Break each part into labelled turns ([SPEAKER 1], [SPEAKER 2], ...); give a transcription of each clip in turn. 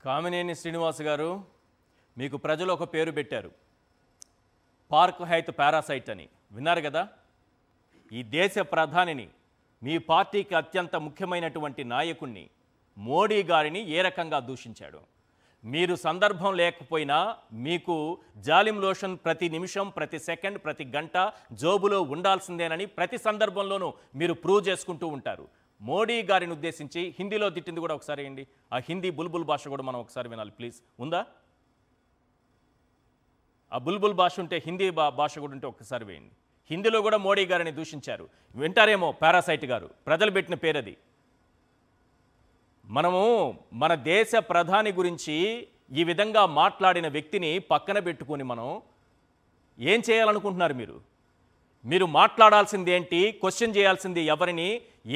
[SPEAKER 1] కామినేని శ్రీనివాస్ గారు మీకు ప్రజలు ఒక పేరు పెట్టారు. పార్క్ హైత్ పారాసైట్ అని విన్నారు కదా. ఈ దేశ ప్రధానిని, మీ పార్టీకి అత్యంత ముఖ్యమైనటువంటి నాయకుణ్ణి మోడీ గారిని ఏ రకంగా దూషించాడు. మీరు సందర్భం లేకపోయినా మీకు జాలిం లోషన్ ప్రతి నిమిషం, ప్రతి సెకండ్, ప్రతి గంట జోబులో ఉండాల్సిందేనని ప్రతి సందర్భంలోనూ మీరు ప్రూవ్ చేసుకుంటూ ఉంటారు. మోడీ గారిని ఉద్దేశించి హిందీలో తిట్టింది కూడా ఒకసారి వేయండి. ఆ హిందీ బుల్బుల్ భాష కూడా మనం ఒకసారి వినాలి ప్లీజ్. ఉందా? ఆ బుల్బుల్ భాష ఉంటే హిందీ భాష కూడా ఉంటే ఒకసారి వేయండి. హిందీలో కూడా మోడీ గారిని దూషించారు. వింటారేమో పారాసైట్ గారు, ప్రజలు పెట్టిన పేరది. మనము మన దేశ ప్రధాని గురించి ఈ విధంగా మాట్లాడిన వ్యక్తిని పక్కన పెట్టుకొని మనం ఏం చేయాలనుకుంటున్నారు? మీరు మాట్లాడాల్సింది ఏంటి, క్వశ్చన్ చేయాల్సింది ఎవరిని,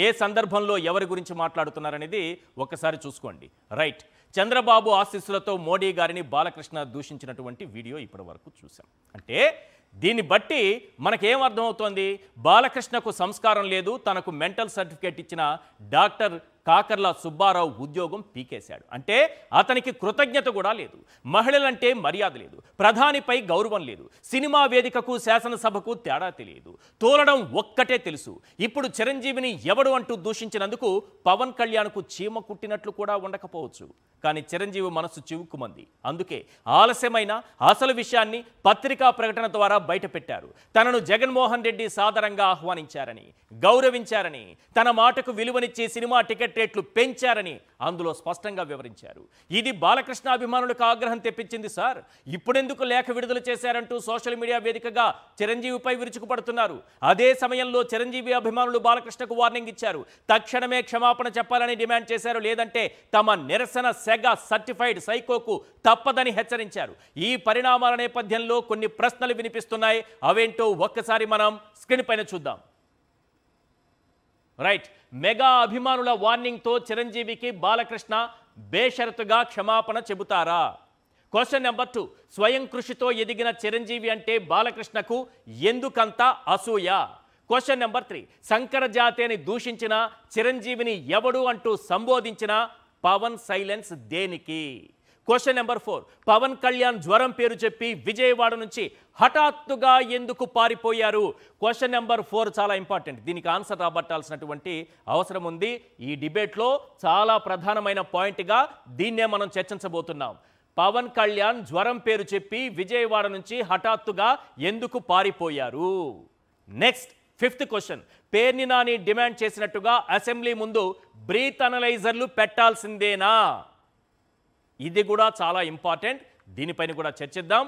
[SPEAKER 1] ఏ సందర్భంలో ఎవరి గురించి మాట్లాడుతున్నారనేది ఒకసారి చూసుకోండి. రైట్, చంద్రబాబు ఆశీస్సులతో మోడీ గారిని బాలకృష్ణ దూషించినటువంటి వీడియో ఇప్పటి వరకు చూసాం. అంటే దీన్ని బట్టి మనకేం అర్థమవుతోంది? బాలకృష్ణకు సంస్కారం లేదు, తనకు మెంటల్ సర్టిఫికేట్ ఇచ్చిన డాక్టర్ కాకర్ల సుబ్బారావు ఉద్యోగం పీకేశాడు. అంటే అతనికి కృతజ్ఞత కూడా లేదు, మహిళలంటే మర్యాద లేదు, ప్రధానిపై గౌరవం లేదు, సినిమా వేదికకు శాసనసభకు తేడా తెలియదు, తోలడం ఒక్కటే తెలుసు. ఇప్పుడు చిరంజీవిని ఎవడు అంటూ దూషించినందుకు పవన్ కళ్యాణ్కు చీమ కుట్టినట్లు కూడా ఉండకపోవచ్చు. కానీ చిరంజీవి మనసు చివుక్కుమంది. అందుకే ఆలస్యమైన అసలు విషయాన్ని పత్రికా ప్రకటన ద్వారా బయటపెట్టారు. తనను జగన్మోహన్ రెడ్డి సాదరంగా ఆహ్వానించారని, గౌరవించారని, తన మాటకు విలువనిచ్చి సినిమా టికెట్ రేట్లు పెంచారని అందులో స్పష్టంగా వివరించారు. ఇది బాలకృష్ణ అభిమానులకు ఆగ్రహం తెప్పించింది సార్. ఇప్పుడెందుకు లేఖ విడుదల చేశారంటూ సోషల్ మీడియా వేదికగా చిరంజీవిపై విరుచుకుపడుతున్నారు. అదే సమయంలో చిరంజీవి అభిమానులు బాలకృష్ణకు వార్నింగ్ ఇచ్చారు. తక్షణమే క్షమాపణ చెప్పాలని డిమాండ్ చేశారు. లేదంటే తమ నిరసన సెగ సర్టిఫైడ్ సైకోకు తప్పదని హెచ్చరించారు. ఈ పరిణామాల నేపథ్యంలో కొన్ని ప్రశ్నలు వినిపిస్తున్నాయి. అవేంటో ఒక్కసారి మనం స్క్రీన్ పైన చూద్దాం. రైట్, మెగా అభిమానుల వార్నింగ్తో చిరంజీవికి బాలకృష్ణ బేషరతుగా క్షమాపణ చెబుతారా? క్వశ్చన్ నెంబర్ 2, స్వయం కృషితో ఎదిగిన చిరంజీవి అంటే బాలకృష్ణకు ఎందుకంత అసూయ? క్వశ్చన్ నెంబర్ 3, శంకర జాతిని దూషించిన చిరంజీవిని ఎవడు అంటూ సంబోధించిన పవన్ సైలెన్స్ దేనికి? క్వశ్చన్ నెంబర్ 4, పవన్ కళ్యాణ్ జ్వరం పేరు చెప్పి విజయవాడ నుంచి హఠాత్తుగా ఎందుకు పారిపోయారు? క్వశ్చన్ నెంబర్ 4 చాలా ఇంపార్టెంట్. దీనికి ఆన్సర్ రాబట్టాల్సినటువంటి అవసరం ఉంది. ఈ డిబేట్లో చాలా ప్రధానమైన పాయింట్గా దీన్నే మనం చర్చించబోతున్నాం. పవన్ కళ్యాణ్ జ్వరం పేరు చెప్పి విజయవాడ నుంచి హఠాత్తుగా ఎందుకు పారిపోయారు? Next 5th question, Perni Nani demand చేసినట్టుగా అసెంబ్లీ ముందు బ్రీత్ అనలైజర్లు పెట్టాల్సిందేనా? ఇది కూడా చాలా ఇంపార్టెంట్. దీనిపైన కూడా చర్చిద్దాం.